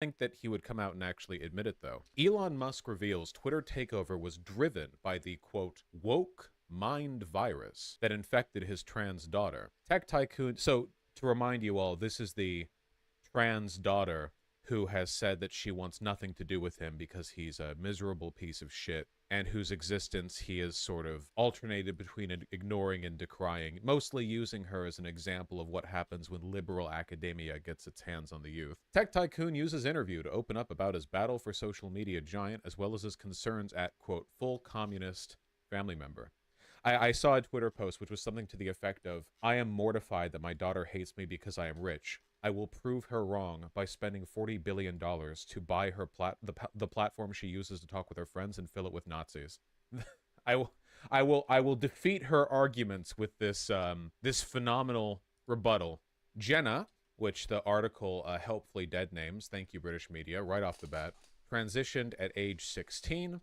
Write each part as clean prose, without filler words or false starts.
Think that he would come out and actually admit it, though. Elon Musk reveals Twitter takeover was driven by the, quote, woke mind virus that infected his trans daughter. Tech tycoon. So, to remind you all, this is the trans daughter who has said that she wants nothing to do with him because he's a miserable piece of shit, and whose existence he has sort of alternated between ignoring and decrying, mostly using her as an example of what happens when liberal academia gets its hands on the youth. Tech Tycoon uses interview to open up about his battle for social media giant, as well as his concerns at, quote, full communist family member. I saw a Twitter post which was something to the effect of, I am mortified that my daughter hates me because I am rich. I will prove her wrong by spending $40 billion to buy her the platform she uses to talk with her friends and fill it with Nazis. I will defeat her arguments with this this phenomenal rebuttal. Jenna, which the article helpfully dead names, thank you British media, right off the bat, transitioned at age 16.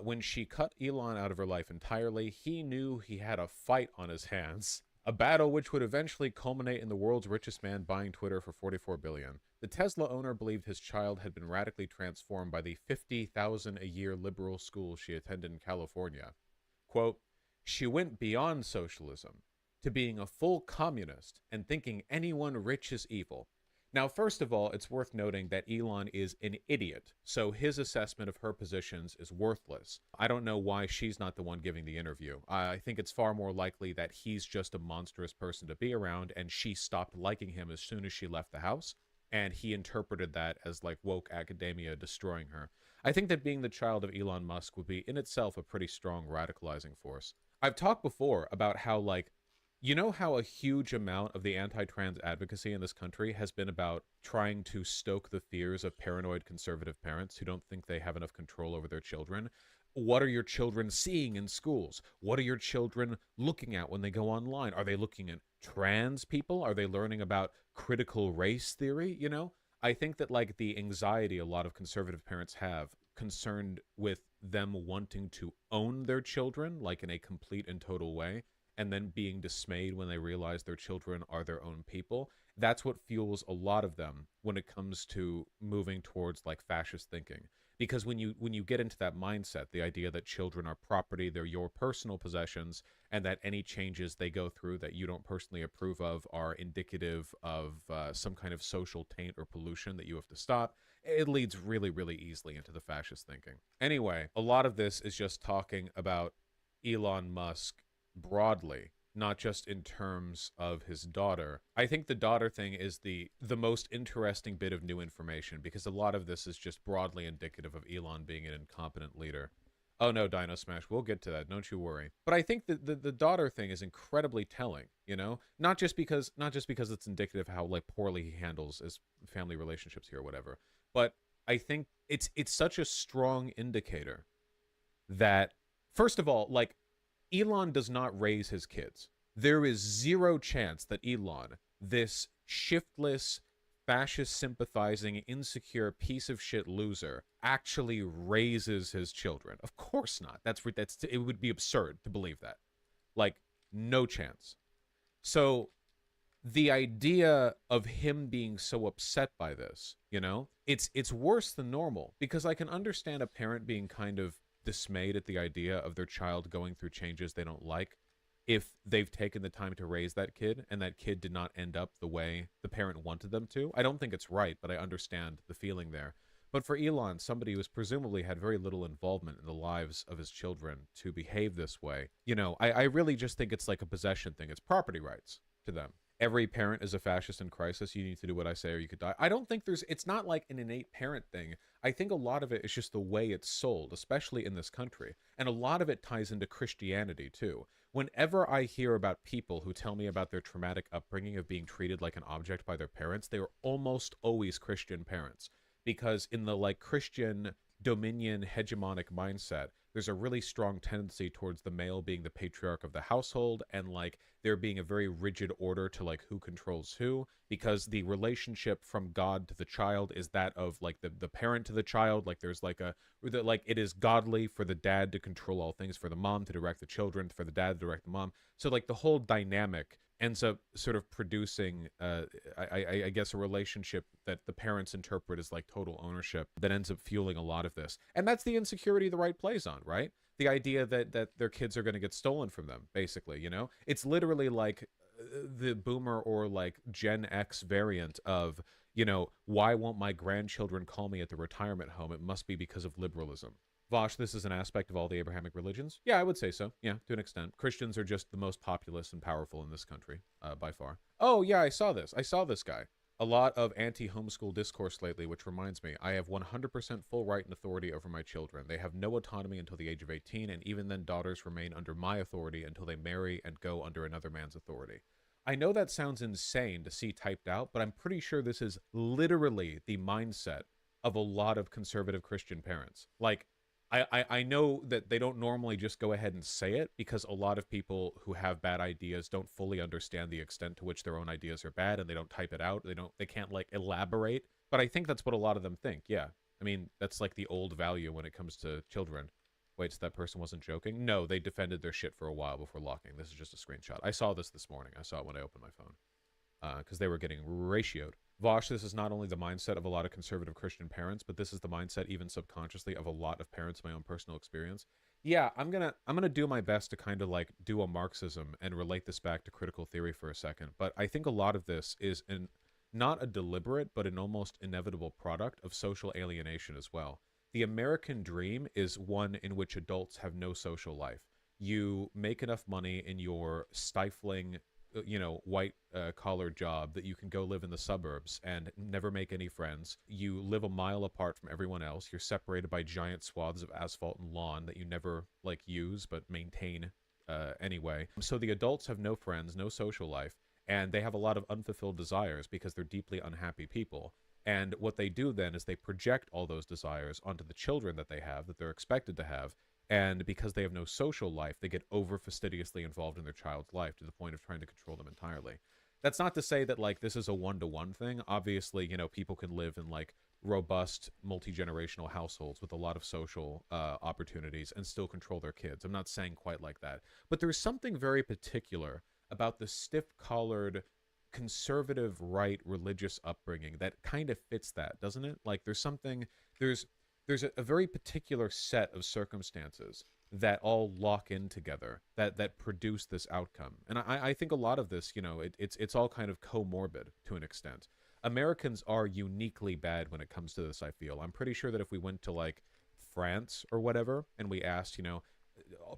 When she cut Elon out of her life entirely, he knew he had a fight on his hands. A battle which would eventually culminate in the world's richest man buying Twitter for $44 billion. The Tesla owner believed his child had been radically transformed by the $50,000 a year liberal school she attended in California. Quote, she went beyond socialism to being a full communist and thinking anyone rich is evil. Now, first of all, it's worth noting that Elon is an idiot, so his assessment of her positions is worthless. I don't know why she's not the one giving the interview. I think it's far more likely that he's just a monstrous person to be around, and she stopped liking him as soon as she left the house, and he interpreted that as, like, woke academia destroying her. I think that being the child of Elon Musk would be, in itself, a pretty strong radicalizing force. I've talked before about how, like, you know how a huge amount of the anti-trans advocacy in this country has been about trying to stoke the fears of paranoid conservative parents who don't think they have enough control over their children? What are your children seeing in schools? What are your children looking at when they go online? Are they looking at trans people? Are they learning about critical race theory? You know, I think that, like, the anxiety a lot of conservative parents have concerned with them wanting to own their children, like in a complete and total way, and then being dismayed when they realize their children are their own people. That's what fuels a lot of them when it comes to moving towards, like, fascist thinking. Because when you get into that mindset, the idea that children are property, they're your personal possessions, and that any changes they go through that you don't personally approve of are indicative of some kind of social taint or pollution that you have to stop, it leads really, really easily into the fascist thinking. Anyway, a lot of this is just talking about Elon Musk broadly, not just in terms of his daughter. I think the daughter thing is the most interesting bit of new information, because a lot of this is just broadly indicative of Elon being an incompetent leader. Oh no, Dino Smash, we'll get to that, don't you worry. But I think that the daughter thing is incredibly telling, you know? Not just because it's indicative of how, like, poorly he handles his family relationships here or whatever, but I think it's such a strong indicator that, first of all, like, Elon does not raise his kids. There is zero chance that Elon, this shiftless, fascist sympathizing, insecure piece of shit loser, actually raises his children. Of course not. It would be absurd to believe that. Like, no chance. So the idea of him being so upset by this, you know, it's worse than normal, because I can understand a parent being kind of dismayed at the idea of their child going through changes they don't like if they've taken the time to raise that kid and that kid did not end up the way the parent wanted them to. I don't think it's right, but I understand the feeling there. But for Elon, somebody who's presumably had very little involvement in the lives of his children, to behave this way, you know, I really just think it's like a possession thing. It's property rights to them. Every parent is a fascist in crisis. You need to do what I say or you could die. I don't think it's not like an innate parent thing. I think a lot of it is just the way it's sold, especially in this country. And a lot of it ties into Christianity too. Whenever I hear about people who tell me about their traumatic upbringing of being treated like an object by their parents, they are almost always Christian parents. Because in the, like, Christian dominion hegemonic mindset, there's a really strong tendency towards the male being the patriarch of the household, and, like, there being a very rigid order to, like, who controls who, because the relationship from God to the child is that of, like, the parent to the child. Like, there's like it is godly for the dad to control all things, for the mom to direct the children, for the dad to direct the mom. So, like, the whole dynamic ends up sort of producing, I guess, a relationship that the parents interpret as like total ownership that ends up fueling a lot of this. And that's the insecurity the right plays on, right? The idea that their kids are going to get stolen from them, basically, you know? It's literally like the boomer or like Gen X variant of, you know, why won't my grandchildren call me at the retirement home? It must be because of liberalism. Vosh, this is an aspect of all the Abrahamic religions? Yeah, I would say so. Yeah, to an extent. Christians are just the most populous and powerful in this country, by far. Oh, yeah, I saw this. I saw this guy. A lot of anti-homeschool discourse lately, which reminds me, I have 100% full right and authority over my children. They have no autonomy until the age of 18, and even then daughters remain under my authority until they marry and go under another man's authority. I know that sounds insane to see typed out, but I'm pretty sure this is literally the mindset of a lot of conservative Christian parents. Like, I know that they don't normally just go ahead and say it because a lot of people who have bad ideas don't fully understand the extent to which their own ideas are bad, and they don't type it out. They can't like elaborate. But I think that's what a lot of them think. Yeah. I mean, that's like the old value when it comes to children. Wait, so that person wasn't joking? No, they defended their shit for a while before locking. This is just a screenshot. I saw this morning. I saw it when I opened my phone. Because they were getting ratioed. Vosh, this is not only the mindset of a lot of conservative Christian parents, but this is the mindset, even subconsciously, of a lot of parents in my own personal experience. Yeah, I'm gonna do my best to kind of like do a Marxism and relate this back to critical theory for a second. But I think a lot of this is not a deliberate, but an almost inevitable product of social alienation as well. The American dream is one in which adults have no social life. You make enough money in your stifling, you know, white collar job that you can go live in the suburbs and never make any friends. You live a mile apart from everyone else. You're separated by giant swaths of asphalt and lawn that you never like use but maintain anyway. So the adults have no friends, no social life, and they have a lot of unfulfilled desires because they're deeply unhappy people. And what they do then is they project all those desires onto the children that they have, that they're expected to have. And because they have no social life, they get over fastidiously involved in their child's life to the point of trying to control them entirely. That's not to say that, like, this is a one-to-one thing. Obviously, you know, people can live in, like, robust, multi-generational households with a lot of social opportunities and still control their kids. I'm not saying quite like that. But there's something very particular about the stiff-collared, conservative right religious upbringing that kind of fits that, doesn't it? Like, there's a very particular set of circumstances that all lock in together that produce this outcome. And I think a lot of this, you know, it's all kind of comorbid to an extent. Americans are uniquely bad when it comes to this, I feel. I'm pretty sure that if we went to like France or whatever and we asked, you know,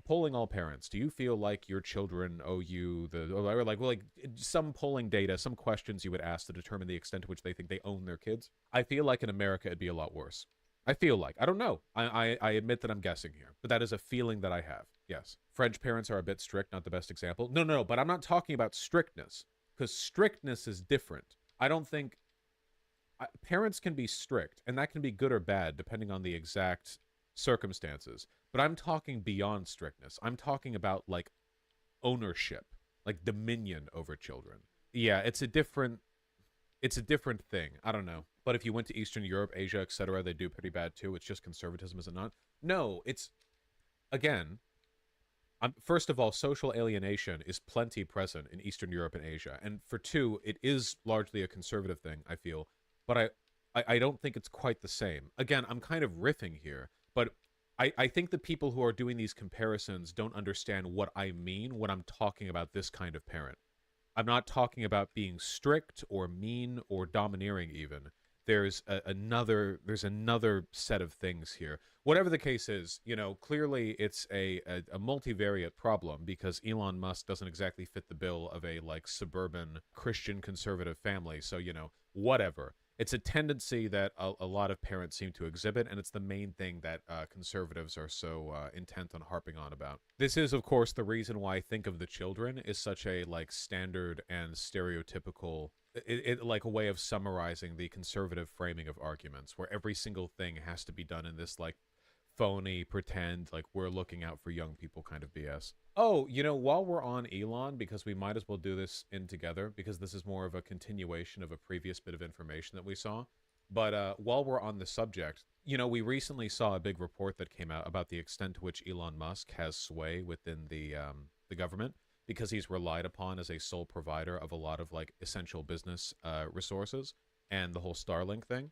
polling all parents, do you feel like your children owe you or like some polling data, some questions you would ask to determine the extent to which they think they own their kids? I feel like in America it'd be a lot worse. I feel like. I don't know. I admit that I'm guessing here, but that is a feeling that I have. Yes. French parents are a bit strict, not the best example. No, but I'm not talking about strictness, because strictness is different. I don't think... parents can be strict, and that can be good or bad, depending on the exact circumstances. But I'm talking beyond strictness. I'm talking about, like, ownership, like dominion over children. Yeah, it's a different thing. I don't know. But if you went to Eastern Europe, Asia, etc., they do pretty bad too. It's just conservatism, is it not? No, it's, again, first of all, social alienation is plenty present in Eastern Europe and Asia. And for two, it is largely a conservative thing, I feel. But I don't think it's quite the same. Again, I'm kind of riffing here, but I think the people who are doing these comparisons don't understand what I mean when I'm talking about this kind of parent. I'm not talking about being strict or mean or domineering even. There's another set of things here. Whatever the case is, you know, clearly it's a multivariate problem because Elon Musk doesn't exactly fit the bill of a, like, suburban Christian conservative family. So, you know, whatever. It's a tendency that a lot of parents seem to exhibit, and it's the main thing that conservatives are so intent on harping on about. This is, of course, the reason why I think of the children is such a, like, standard and stereotypical, like a way of summarizing the conservative framing of arguments, where every single thing has to be done in this, like, phony, pretend, like, we're looking out for young people kind of BS. Oh, you know, while we're on Elon, because we might as well do this in together, because this is more of a continuation of a previous bit of information that we saw. But while we're on the subject, you know, we recently saw a big report that came out about the extent to which Elon Musk has sway within the government. because he's relied upon as a sole provider of a lot of like essential business resources and the whole Starlink thing.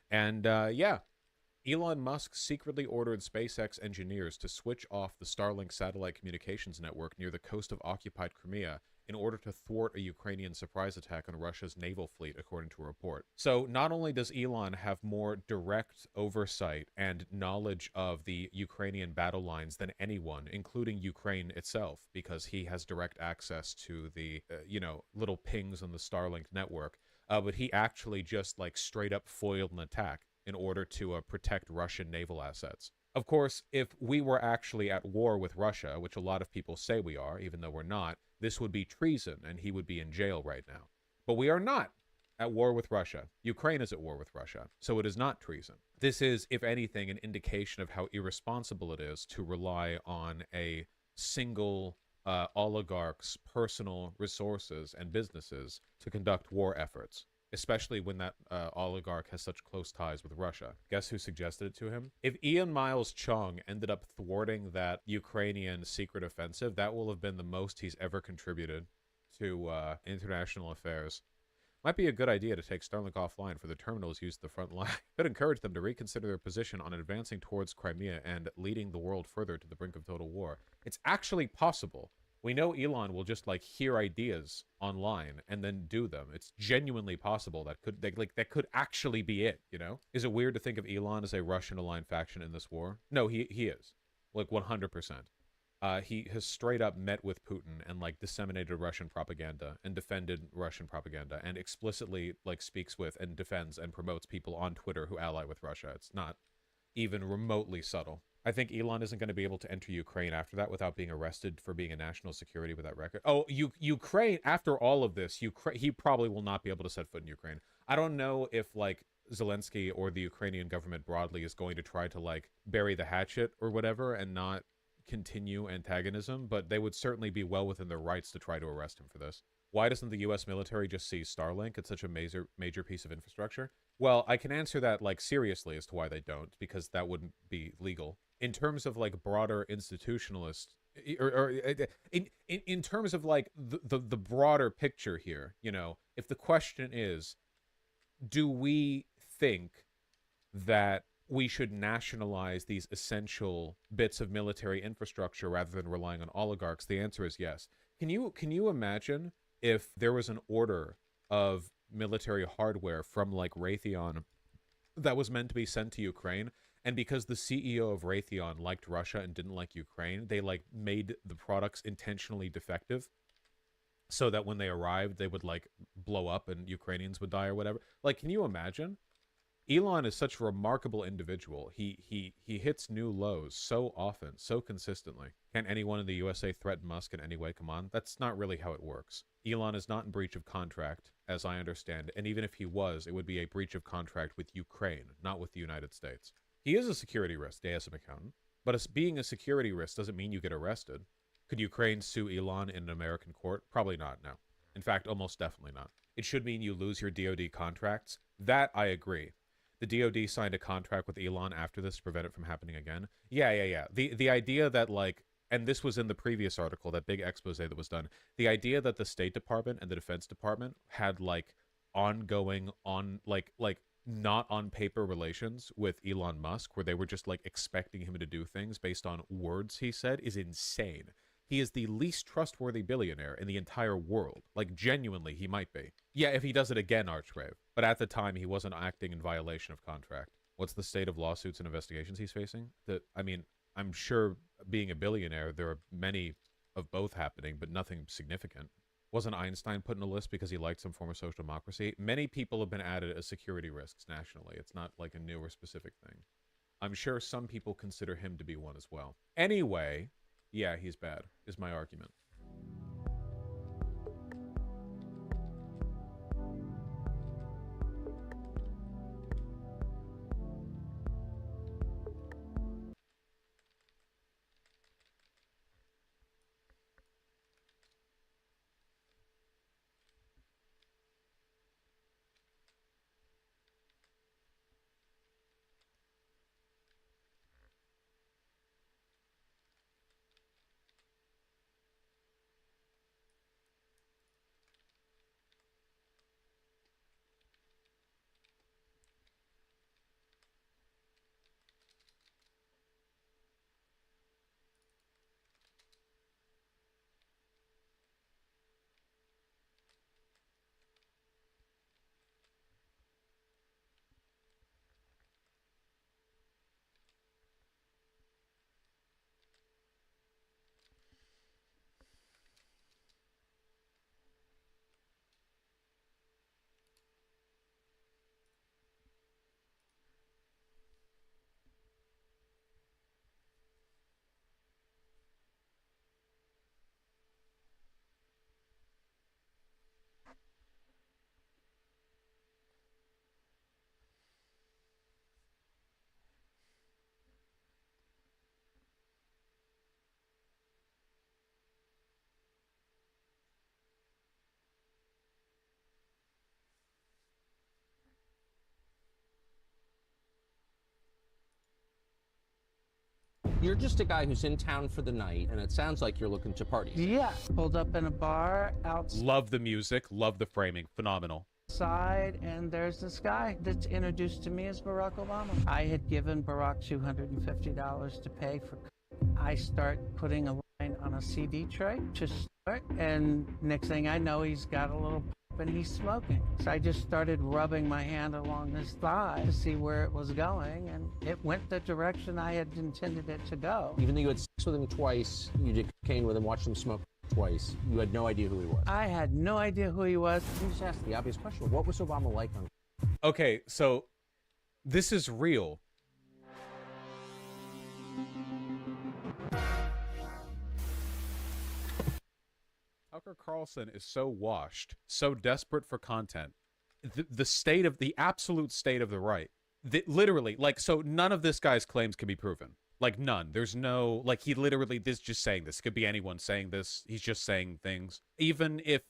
And yeah, Elon Musk secretly ordered SpaceX engineers to switch off the Starlink satellite communications network near the coast of occupied Crimea in order to thwart a Ukrainian surprise attack on Russia's naval fleet, according to a report. So not only does Elon have more direct oversight and knowledge of the Ukrainian battle lines than anyone, including Ukraine itself, because he has direct access to the, little pings on the Starlink network, but he actually just like straight up foiled an attack in order to protect Russian naval assets. Of course, if we were actually at war with Russia, which a lot of people say we are, even though we're not, this would be treason and he would be in jail right now. But we are not at war with Russia. Ukraine is at war with Russia, so it is not treason. This is, if anything, an indication of how irresponsible it is to rely on a single oligarch's personal resources and businesses to conduct war efforts, especially when that oligarch has such close ties with Russia. Guess who suggested it to him? If Ian Miles Chung ended up thwarting that Ukrainian secret offensive, that will have been the most he's ever contributed to international affairs. Might be a good idea to take Starlink offline for the terminals used at the front line. Could encourage them to reconsider their position on advancing towards Crimea and leading the world further to the brink of total war. It's actually possible. We know Elon will just like hear ideas online and then do them. It's genuinely possible that could actually be it, you know? Is it weird to think of Elon as a Russian-aligned faction in this war? No, he is. Like 100%. He has straight up met with Putin and like disseminated Russian propaganda and defended Russian propaganda and explicitly like speaks with and defends and promotes people on Twitter who ally with Russia. It's not even remotely subtle. I think Elon isn't going to be able to enter Ukraine after that without being arrested for being a national security with that record. Oh, Ukraine, after all of this, he probably will not be able to set foot in Ukraine. I don't know if like Zelensky or the Ukrainian government broadly is going to try to like bury the hatchet or whatever and not continue antagonism, but they would certainly be well within their rights to try to arrest him for this. Why doesn't the U.S. military just seize Starlink? It's such a major piece of infrastructure. Well, I can answer that like seriously as to why they don't, because that wouldn't be legal. In terms of like broader institutionalist, or in terms of like the broader picture here, you know, if the question is, do we think that we should nationalize these essential bits of military infrastructure rather than relying on oligarchs? The answer is yes. Can you imagine if there was an order of military hardware from like Raytheon that was meant to be sent to Ukraine, and because the CEO of Raytheon liked Russia and didn't like Ukraine, they like made the products intentionally defective so that when they arrived they would like blow up and Ukrainians would die or whatever? Like, can you imagine? Elon is such a remarkable individual. He hits new lows so often, so consistently. Can anyone in the USA threaten Musk in any way? Come on. That's not really how it works. Elon is not in breach of contract, as I understand, and even if he was, it would be a breach of contract with Ukraine, not with the United States. He is a security risk, as an accountant, but as being a security risk doesn't mean you get arrested. Could Ukraine sue Elon in an American court? Probably not, no. In fact, almost definitely not. It should mean you lose your DoD contracts. That I agree. The DoD signed a contract with Elon after this to prevent it from happening again. Yeah. The idea that like, and this was in the previous article, that big expose that was done, the idea that the State Department and the Defense Department had like ongoing not on paper relations with Elon Musk, where they were just like expecting him to do things based on words he said, is insane. He is the least trustworthy billionaire in the entire world. Like, genuinely, he might be. Yeah, if he does it again, Archgrave. But at the time, he wasn't acting in violation of contract. What's the state of lawsuits and investigations he's facing? I'm sure being a billionaire, there are many of both happening, but nothing significant. Wasn't Einstein put in a list because he liked some form of social democracy? Many people have been added as security risks nationally. It's not like a new or specific thing. I'm sure some people consider him to be one as well. Anyway, yeah, he's bad, is my argument. You're just a guy who's in town for the night, and it sounds like you're looking to party. Yeah, pulled up in a bar outside. Love the music, love the framing, phenomenal. And there's this guy that's introduced to me as Barack Obama. I had given Barack $250 to pay for. I start putting a line on a CD tray to start, and next thing I know, he's got a little and he's smoking. So I just started rubbing my hand along his thigh to see where it was going, and it went the direction I had intended it to go. Even though you had sex with him twice, you did cocaine with him, watched him smoke twice, you had no idea who he was. I had no idea who he was. Let me just ask the obvious question. What was Obama like on... Okay, so this is real. Tucker Carlson is so washed, so desperate for content. The state of the absolute state of the right. Literally, like, so none of this guy's claims can be proven. Like, none. There's no, like, he literally, this just saying this. It could be anyone saying this. He's just saying things. Even if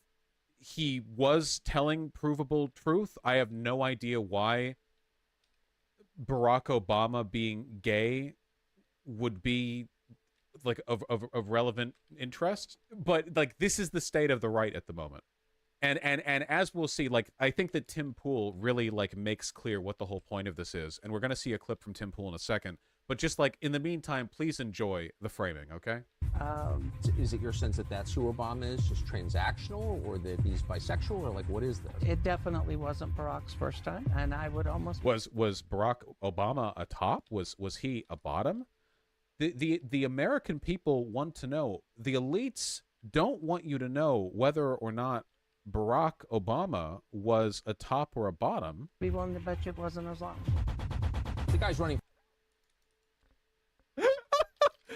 he was telling provable truth, I have no idea why Barack Obama being gay would be like of relevant interest. But like, this is the state of the right at the moment. And as we'll see, like, I think that Tim Pool really like makes clear what the whole point of this is. And we're going to see a clip from Tim Pool in a second. But just like, in the meantime, please enjoy the framing, okay? Is it your sense that that's who Obama is, just transactional, or that he's bisexual, or like, what is this? It definitely wasn't Barack's first time, and I would almost... Was Barack Obama a top? Was he a bottom? The American people want to know. The elites don't want you to know whether or not Barack Obama was a top or a bottom. Be willing to bet you it wasn't as long. The guy's running...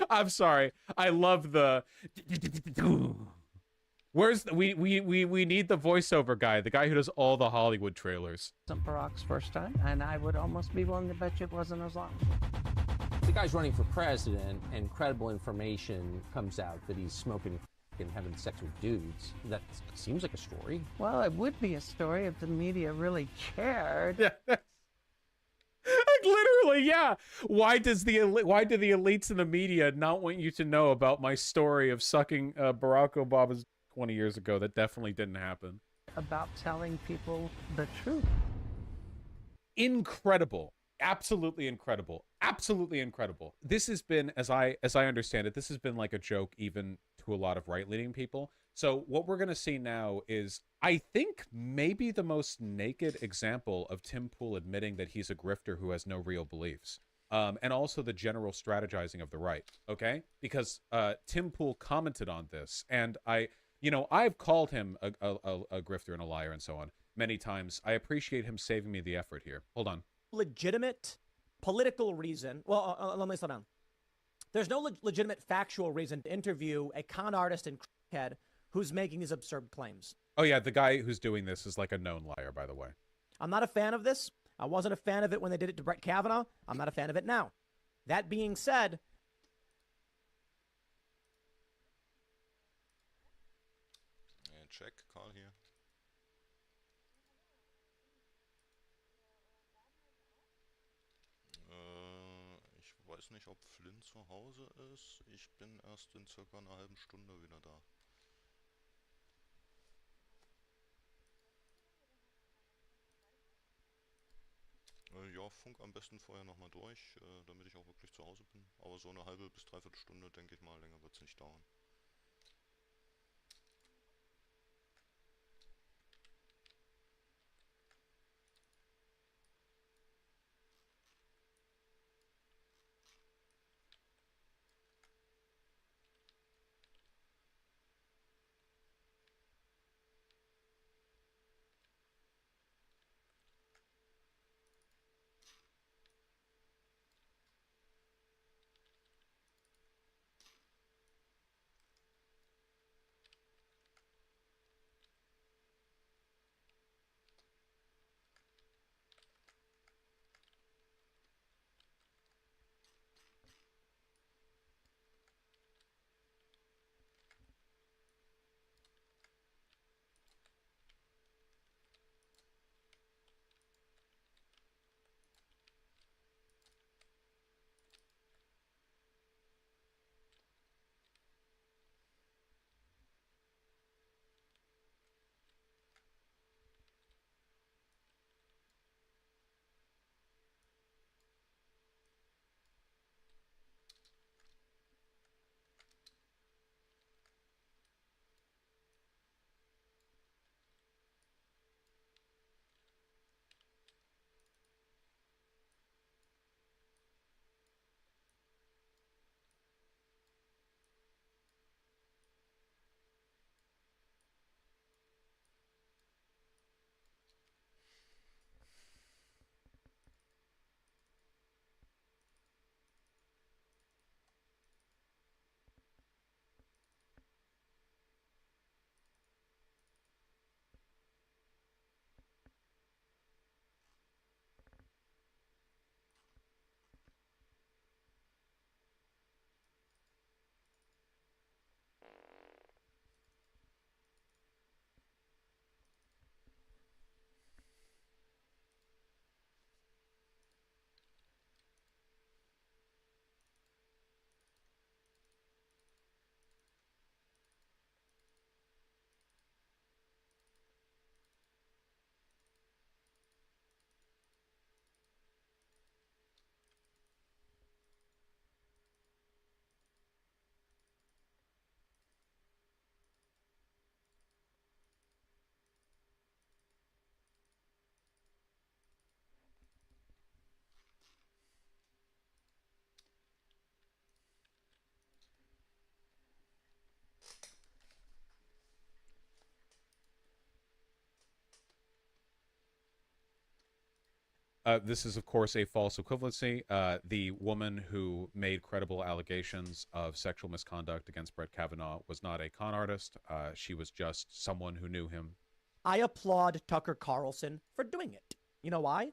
I'm sorry. I love the... Where's the... we need the voiceover guy, the guy who does all the Hollywood trailers. It wasn't Barack's first time, and I would almost be willing to bet you it wasn't as long. The guy's running for president, and credible information comes out that he's smoking and having sex with dudes. That seems like a story. Well, it would be a story if the media really cared. Yeah. Like, literally, yeah. Why do the elites in the media not want you to know about my story of sucking Barack Obama's 20 years ago? That definitely didn't happen. About telling people the truth. Incredible. Absolutely incredible. Absolutely incredible. This has been, as I understand it, this has been like a joke even to a lot of right-leaning people. So what we're going to see now is, I think, maybe the most naked example of Tim Pool admitting that he's a grifter who has no real beliefs. And also the general strategizing of the right, okay? Because Tim Pool commented on this, and I've called him a grifter and a liar and so on many times. I appreciate him saving me the effort here. Hold on. Legitimate political reason. Well, let me slow down. There's no legitimate factual reason to interview a con artist and crackhead who's making these absurd claims. Oh, yeah, the guy who's doing this is like a known liar, by the way. I'm not a fan of this. I wasn't a fan of it when they did it to Brett Kavanaugh. I'm not a fan of it now. That being said... Check, Karl hier. Ich weiß nicht, ob Flynn zu Hause ist. Ich bin erst in circa einer halben Stunde wieder da. Ja, funk am besten vorher nochmal durch, damit ich auch wirklich zu Hause bin. Aber so eine halbe bis dreiviertel Stunde, denke ich mal, länger wird es nicht dauern. This is, of course, a false equivalency. The woman who made credible allegations of sexual misconduct against Brett Kavanaugh was not a con artist. She was just someone who knew him. I applaud Tucker Carlson for doing it. You know why?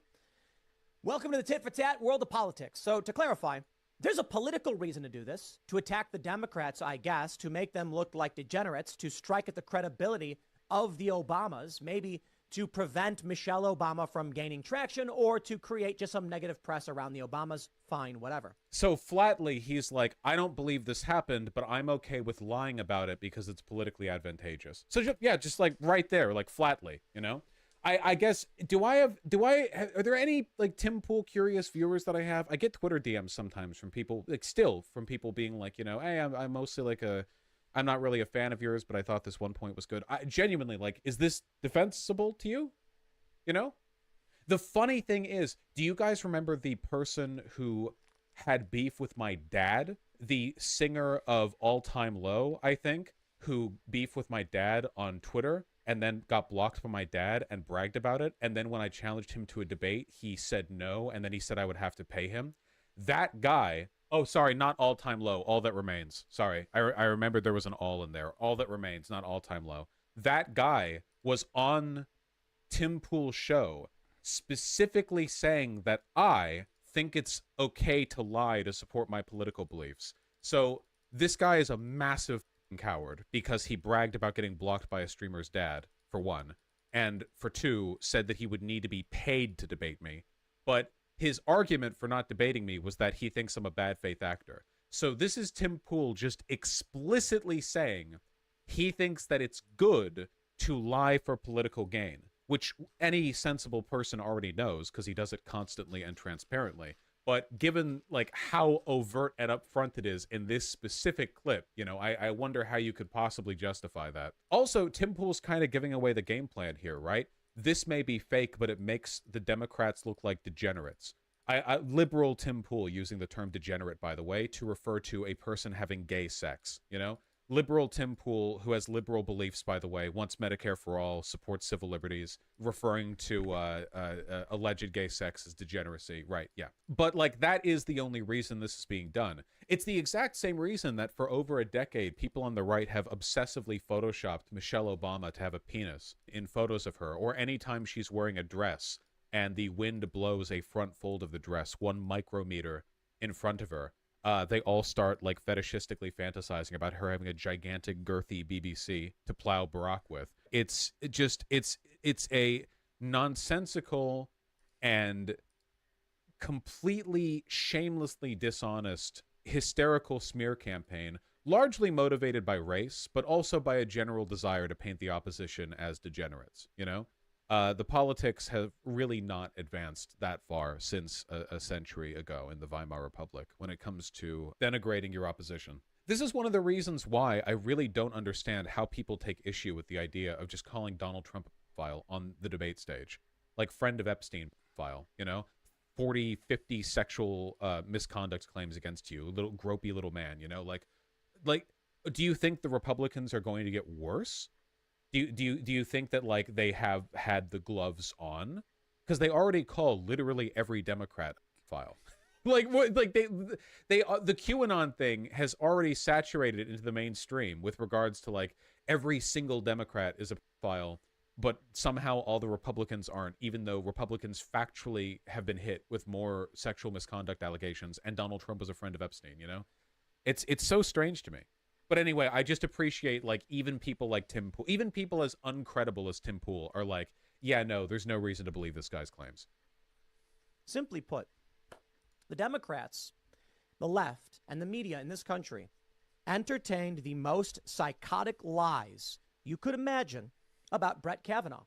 Welcome to the tit for tat world of politics. So to clarify, there's a political reason to do this, to attack the Democrats, I guess, to make them look like degenerates, to strike at the credibility of the Obamas, maybe to prevent Michelle Obama from gaining traction or to create just some negative press around the Obamas. Fine, whatever. So flatly, he's like, I don't believe this happened, but I'm okay with lying about it because it's politically advantageous. So yeah, just like right there, like flatly, you know? I guess, are there any like Tim Pool curious viewers that I have? I get Twitter DMs sometimes from people, like still from people being like, you know, hey, I'm mostly like I'm not really a fan of yours, but I thought this one point was good. I genuinely, like, is this defensible to you? You know? The funny thing is, do you guys remember the person who had beef with my dad? The singer of All Time Low, I think, who beefed with my dad on Twitter and then got blocked by my dad and bragged about it. And then when I challenged him to a debate, he said no. And then he said I would have to pay him. That guy... Oh, sorry, not All Time Low. All That Remains. Sorry, I remembered there was an all in there. All That Remains, not All Time Low. That guy was on Tim Pool's show specifically saying that I think it's okay to lie to support my political beliefs. So this guy is a massive coward because he bragged about getting blocked by a streamer's dad, for one. And for two, said that he would need to be paid to debate me. But... his argument for not debating me was that he thinks I'm a bad faith actor. So this is Tim Pool just explicitly saying he thinks that it's good to lie for political gain, which any sensible person already knows because he does it constantly and transparently. But given like how overt and upfront it is in this specific clip, you know, I wonder how you could possibly justify that. Also, Tim Pool's kind of giving away the game plan here, right? This may be fake, but it makes the Democrats look like degenerates. Liberal Tim Pool using the term degenerate, by the way, to refer to a person having gay sex, you know? Liberal Tim Pool, who has liberal beliefs, by the way, wants Medicare for all, supports civil liberties, referring to alleged gay sex as degeneracy. Right, yeah. But, like, that is the only reason this is being done. It's the exact same reason that for over a decade, people on the right have obsessively photoshopped Michelle Obama to have a penis in photos of her, or anytime she's wearing a dress and the wind blows a front fold of the dress 1 micrometer in front of her. They all start like fetishistically fantasizing about her having a gigantic girthy BBC to plow Barack with. It's a nonsensical and completely shamelessly dishonest hysterical smear campaign, largely motivated by race, but also by a general desire to paint the opposition as degenerates, you know? The politics have really not advanced that far since a century ago in the Weimar Republic when it comes to denigrating your opposition. This is one of the reasons why I really don't understand how people take issue with the idea of just calling Donald Trump a pedophile on the debate stage. Like friend of Epstein pedophile, you know? 40, 50 sexual misconduct claims against you, little gropey little man, you know? Like, do you think the Republicans are going to get worse? Do you think that like they have had the gloves on? Because they already call literally every Democrat file. Like what? Like they the QAnon thing has already saturated into the mainstream with regards to like every single Democrat is a file, but somehow all the Republicans aren't, even though Republicans factually have been hit with more sexual misconduct allegations, and Donald Trump was a friend of Epstein. You know, it's so strange to me. But anyway, I just appreciate, like, even people like Tim Pool, even people as uncredible as Tim Pool are like, yeah, no, there's no reason to believe this guy's claims. Simply put, the Democrats, the left, and the media in this country entertained the most psychotic lies you could imagine about Brett Kavanaugh.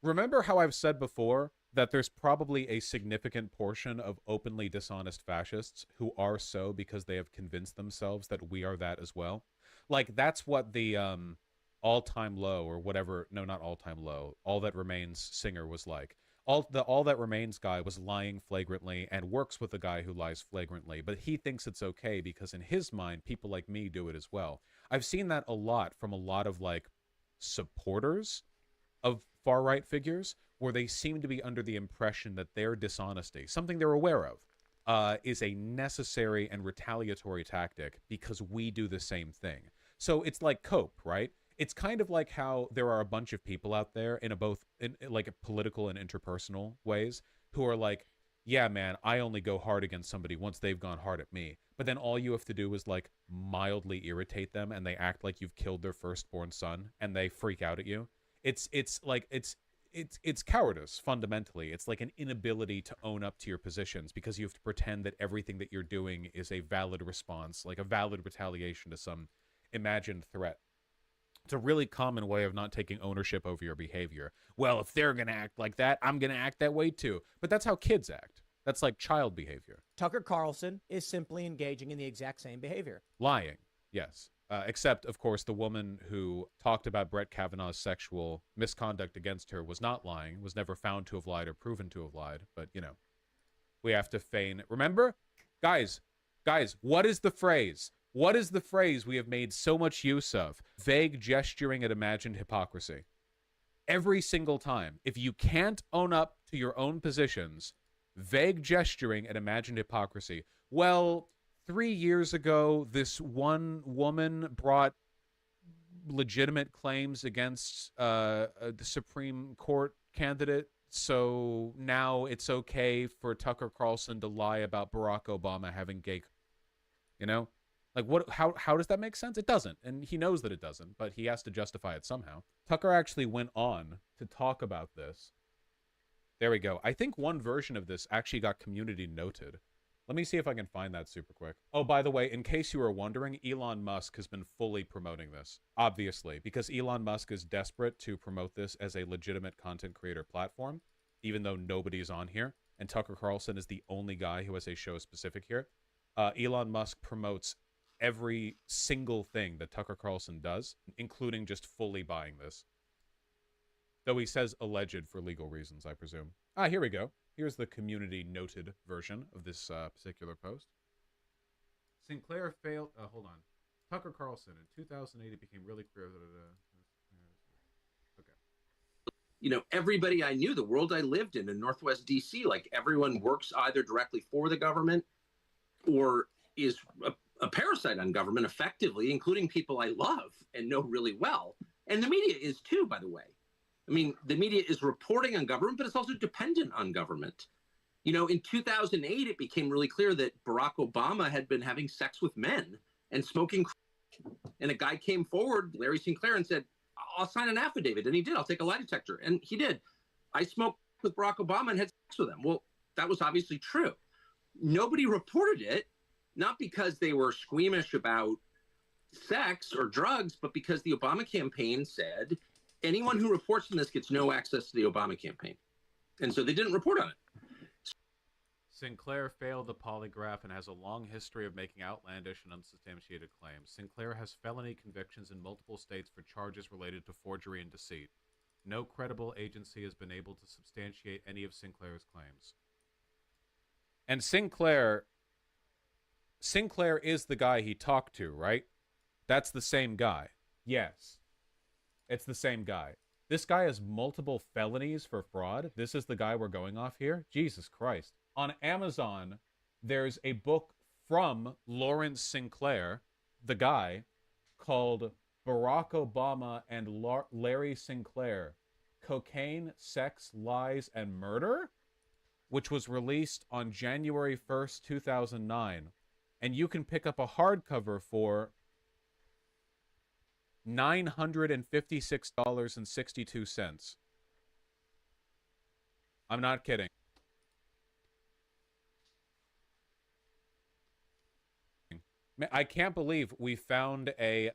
Remember how I've said before that there's probably a significant portion of openly dishonest fascists who are so because they have convinced themselves that we are that as well? Like, that's what the All Time Low or whatever, no, not All Time Low, All That Remains singer was like. All That Remains guy was lying flagrantly and works with a guy who lies flagrantly, but he thinks it's okay because in his mind, people like me do it as well. I've seen that a lot from a lot of, like, supporters of far-right figures, where they seem to be under the impression that their dishonesty, something they're aware of, is a necessary and retaliatory tactic because we do the same thing. So it's like cope, right? It's kind of like how there are a bunch of people out there in like political and interpersonal ways who are like, yeah, man, I only go hard against somebody once they've gone hard at me. But then all you have to do is like mildly irritate them and they act like you've killed their firstborn son and they freak out at you. It's cowardice fundamentally. It's like an inability to own up to your positions because you have to pretend that everything that you're doing is a valid response, like a valid retaliation to some imagined threat. It's a really common way of not taking ownership over your behavior. Well, if they're going to act like that, I'm going to act that way too. But that's how kids act. That's like child behavior. Tucker Carlson is simply engaging in the exact same behavior. Lying, yes. Except, of course, the woman who talked about Brett Kavanaugh's sexual misconduct against her was not lying, was never found to have lied or proven to have lied. But, you know, we have to feign. Remember? Guys, what is the phrase? What is the phrase we have made so much use of? Vague gesturing at imagined hypocrisy. Every single time. If you can't own up to your own positions, vague gesturing at imagined hypocrisy. Well, 3 years ago, this one woman brought legitimate claims against the Supreme Court candidate, so now it's okay for Tucker Carlson to lie about Barack Obama having gay, you know? Like, what? How does that make sense? It doesn't, and he knows that it doesn't, but he has to justify it somehow. Tucker actually went on to talk about this. There we go. I think one version of this actually got community noted. Let me see if I can find that super quick. Oh, by the way, in case you were wondering, Elon Musk has been fully promoting this, obviously, because Elon Musk is desperate to promote this as a legitimate content creator platform, even though nobody's on here, and Tucker Carlson is the only guy who has a show specific here. Elon Musk promotes every single thing that Tucker Carlson does, including just fully buying this. Though he says alleged for legal reasons, I presume. Ah, here we go. Here's the community noted version of this particular post. Sinclair failed... hold on. Tucker Carlson. In 2008, it became really clear that... Okay. You know, everybody I knew, the world I lived in Northwest D.C., like everyone works either directly for the government or is a parasite on government effectively, including people I love and know really well. And the media is too, by the way. I mean, the media is reporting on government, but it's also dependent on government. You know, in 2008, it became really clear that Barack Obama had been having sex with men and smoking crack. And a guy came forward, Larry Sinclair, and said, I'll sign an affidavit. And he did. I'll take a lie detector. And he did. I smoked with Barack Obama and had sex with him. Well, that was obviously true. Nobody reported it, not because they were squeamish about sex or drugs, but because the Obama campaign said, anyone who reports on this gets no access to the Obama campaign. And so they didn't report on it. Sinclair failed the polygraph and has a long history of making outlandish and unsubstantiated claims. Sinclair has felony convictions in multiple states for charges related to forgery and deceit. No credible agency has been able to substantiate any of Sinclair's claims. And Sinclair is the guy he talked to, right? That's the same guy. Yes. It's the same guy. This guy has multiple felonies for fraud. This is the guy we're going off here? Jesus Christ. On Amazon, there's a book from Lawrence Sinclair, the guy, called Barack Obama and Larry Sinclair, Cocaine, Sex, Lies, and Murder, which was released on January 1st, 2009. And you can pick up a hardcover for $956.62. I'm not kidding. I can't believe we found a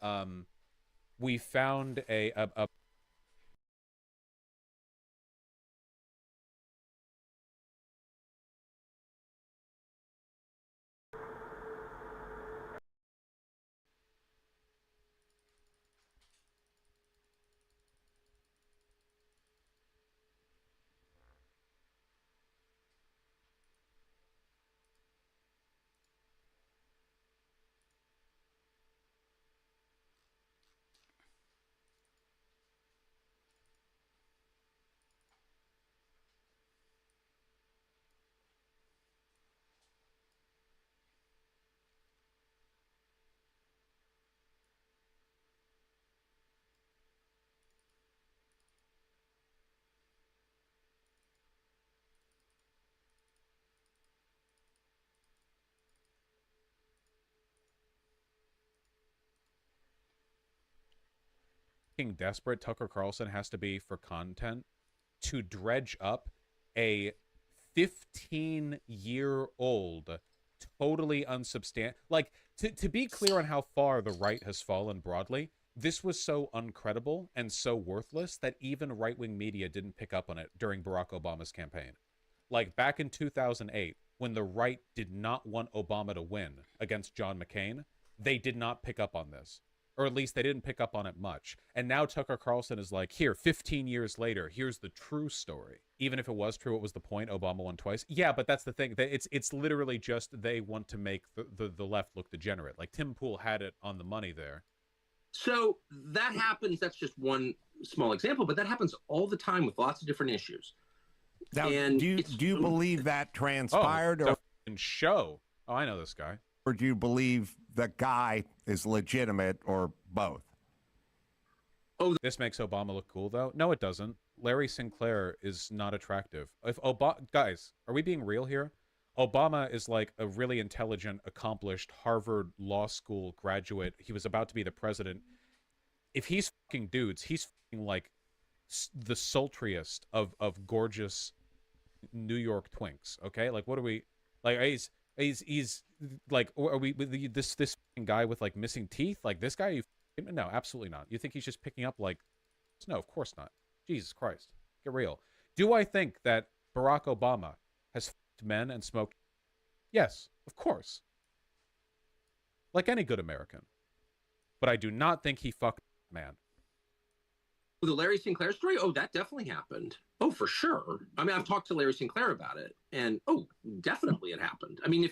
fucking desperate Tucker Carlson has to be for content to dredge up a 15-year-old, totally unsubstantial. Like, to be clear on how far the right has fallen broadly, this was so uncredible and so worthless that even right-wing media didn't pick up on it during Barack Obama's campaign. Like, back in 2008, when the right did not want Obama to win against John McCain, they did not pick up on this. Or at least they didn't pick up on it much. And now Tucker Carlson is like, here, 15 years later, here's the true story. Even if it was true, what was the point? Obama won twice. Yeah, but that's the thing. It's literally just they want to make the left look degenerate. Like, Tim Pool had it on the money there. So that happens. That's just one small example, but that happens all the time with lots of different issues. Now, And do you believe that transpired, Oh, show. Oh, I know this guy. or do you believe the guy is legitimate, or both? This makes Obama look cool, though. No, it doesn't. Larry Sinclair is not attractive. If guys, are we being real here? Obama is like a really intelligent, accomplished Harvard Law School graduate. He was about to be the president. If he's fucking dudes, he's fucking like the sultriest of gorgeous New York twinks. Okay, like what are we like? He's like, are we with this fucking guy with like missing teeth? Like this guy? No, absolutely not. You think he's just picking up like? No, of course not. Jesus Christ, get real. Do I think that Barack Obama has fucked men and smoked? Yes, of course. Like any good American. But I do not think he fucked man. The Larry Sinclair story? Oh, that definitely happened. Oh, for sure. I mean, I've talked to Larry Sinclair about it, and definitely it happened. I mean,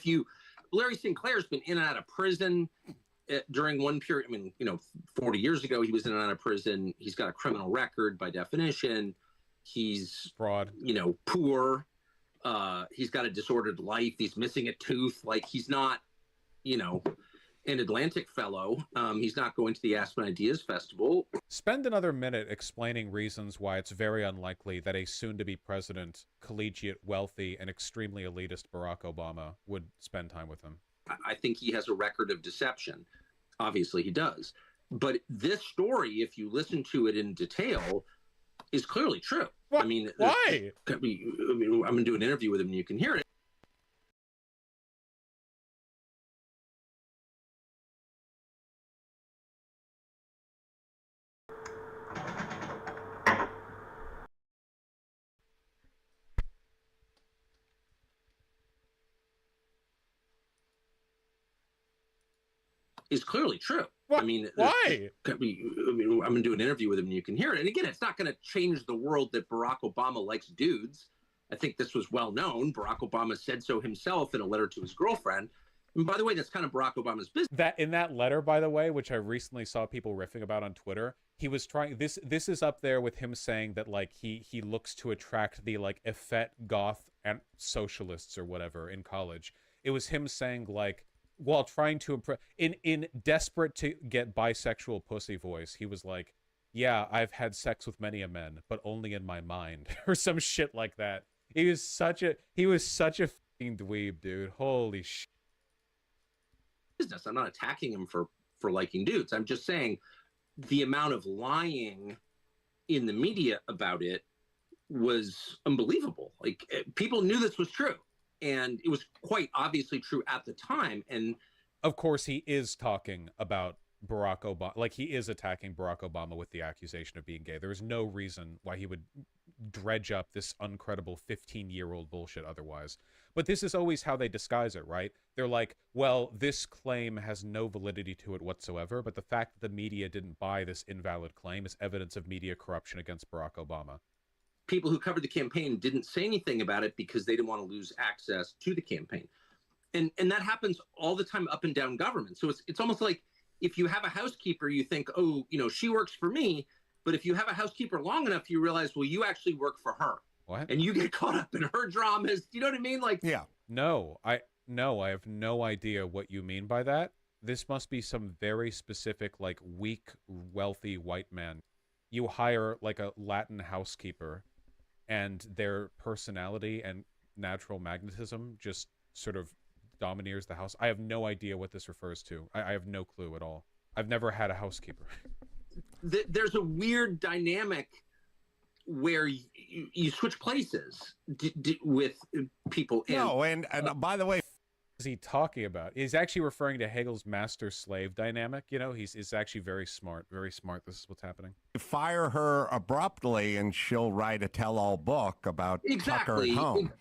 Larry Sinclair's been in and out of prison during one period. I mean, 40 years ago, he was in and out of prison. He's got a criminal record by definition. He's fraud. Poor. He's got a disordered life. He's missing a tooth. Like, he's not, an Atlantic fellow. He's not going to the Aspen Ideas Festival. Spend another minute explaining reasons why it's very unlikely that a soon-to-be president, collegiate, wealthy, and extremely elitist Barack Obama would spend time with him. I think he has a record of deception. Obviously, he does. But this story, if you listen to it in detail, is clearly true. What? I mean, why? I'm going to do an interview with him, and you can hear it. Is clearly true. What? I mean, why? I'm going to do an interview with him and you can hear it. And again, it's not going to change the world that Barack Obama likes dudes. I think this was well known. Barack Obama said so himself in a letter to his girlfriend. And by the way, that's kind of Barack Obama's business. That in that letter, by the way, which I recently saw people riffing about on Twitter, he was trying this is up there with him saying that like he looks to attract the like effete goth and socialists or whatever in college. It was him saying like, while trying to impress, in desperate to get bisexual pussy voice, he was like, yeah, I've had sex with many a men, but only in my mind, or some shit like that. He was such a fucking dweeb, dude. Holy shit. I'm not attacking him for liking dudes. I'm just saying the amount of lying in the media about it was unbelievable. Like, people knew this was true. And it was quite obviously true at the time. And of course, he is talking about Barack Obama. Like, he is attacking Barack Obama with the accusation of being gay. There is no reason why he would dredge up this uncredible 15-year-old bullshit otherwise. But this is always how they disguise it, right? They're like, well, this claim has no validity to it whatsoever, but the fact that the media didn't buy this invalid claim is evidence of media corruption against Barack Obama. People who covered the campaign didn't say anything about it because they didn't want to lose access to the campaign. And that happens all the time up and down government. So it's almost like if you have a housekeeper, you think, oh, she works for me. But if you have a housekeeper long enough, you realize, well, you actually work for her. What? And you get caught up in her dramas. You know what I mean? Like, yeah. No, I have no idea what you mean by that. This must be some very specific, like, weak, wealthy white man. You hire like a Latin housekeeper, and their personality and natural magnetism just sort of domineers the house. I have no idea what this refers to. I have no clue at all. I've never had a housekeeper. there's a weird dynamic where you switch places with people. And, No, and by the way, is he talking about? He's actually referring to Hegel's master-slave dynamic. You know, he's actually very smart, very smart. This is what's happening. fire her abruptly and she'll write a tell-all book about Tucker at home.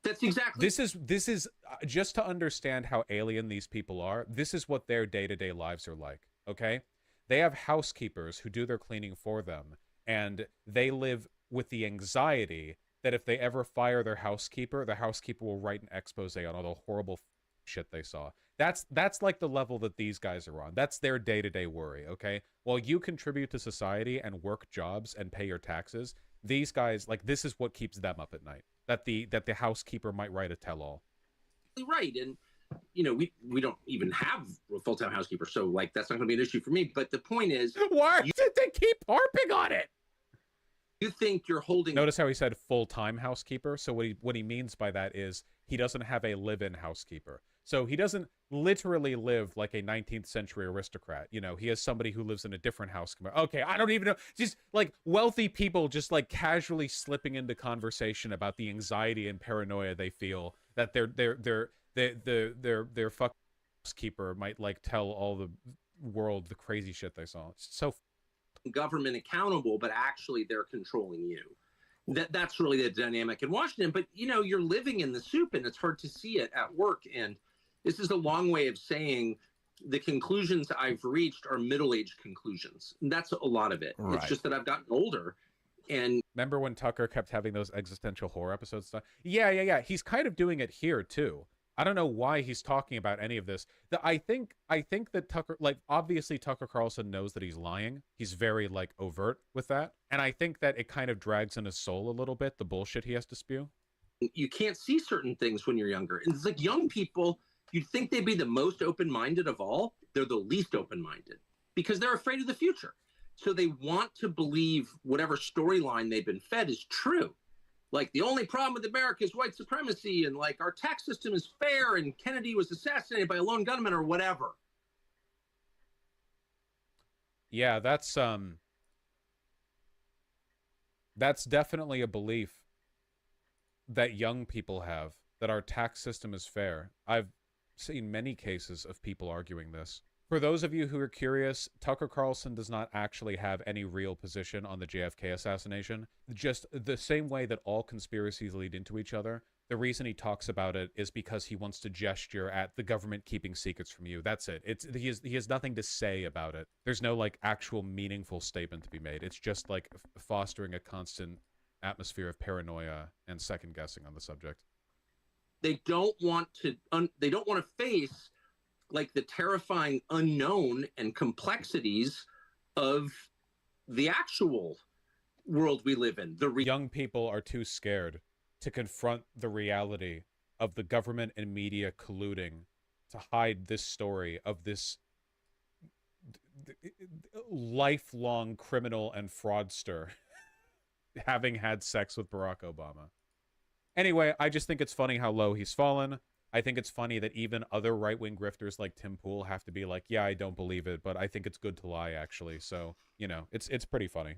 That's exactly. This is just to understand how alien these people are. This is what their day-to-day lives are like. Okay, they have housekeepers who do their cleaning for them, and they live with the anxiety that if they ever fire their housekeeper, the housekeeper will write an expose on all the horrible shit they saw. That's like the level that these guys are on. That's their day-to-day worry. Okay, while you contribute to society and work jobs and pay your taxes, these guys, like, this is what keeps them up at night. That the housekeeper might write a tell-all. Right, and you know, we don't even have a full-time housekeeper, so like that's not going to be an issue for me. But the point is, why did they keep harping on it? You think you're holding? Notice how he said full-time housekeeper. So what he means by that is he doesn't have a live-in housekeeper. So he doesn't literally live like a 19th century aristocrat. You know, he has somebody who lives in a different house. Okay, I don't even know. Just like wealthy people just like casually slipping into conversation about the anxiety and paranoia they feel that their fuck housekeeper might like tell all the world the crazy shit they saw. It's so government accountable, but actually they're controlling you. That's really the dynamic in Washington. But you know, you're living in the soup, and it's hard to see it at work. And this is a long way of saying the conclusions I've reached are middle-aged conclusions. And that's a lot of it. Right. It's just that I've gotten older. And remember when Tucker kept having those existential horror episodes? Yeah. He's kind of doing it here too. I don't know why he's talking about any of this. I think that Tucker, like, obviously Tucker Carlson knows that he's lying. He's very like overt with that. And I think that it kind of drags in his soul a little bit, the bullshit he has to spew. You can't see certain things when you're younger. And it's like young people, you'd think they'd be the most open-minded of all. They're the least open-minded because they're afraid of the future. So they want to believe whatever storyline they've been fed is true. Like, the only problem with America is white supremacy, and like our tax system is fair, and Kennedy was assassinated by a lone gunman or whatever. Yeah, that's definitely a belief that young people have, that our tax system is fair. I've seen many cases of people arguing this. For those of you who are curious, Tucker Carlson does not actually have any real position on the JFK assassination. Just the same way that all conspiracies lead into each other, the reason he talks about it is because he wants to gesture at the government keeping secrets from you. That's it. He has nothing to say about it. There's no like actual meaningful statement to be made. It's just like fostering a constant atmosphere of paranoia and second guessing on the subject. They don't want to face like the terrifying unknown and complexities of the actual world we live in. Young people are too scared to confront the reality of the government and media colluding to hide this story of this lifelong criminal and fraudster having had sex with Barack Obama. Anyway, I just think it's funny how low he's fallen. I think it's funny that even other right-wing grifters like Tim Pool have to be like, yeah, I don't believe it, but I think it's good to lie, actually. So, you know, it's pretty funny.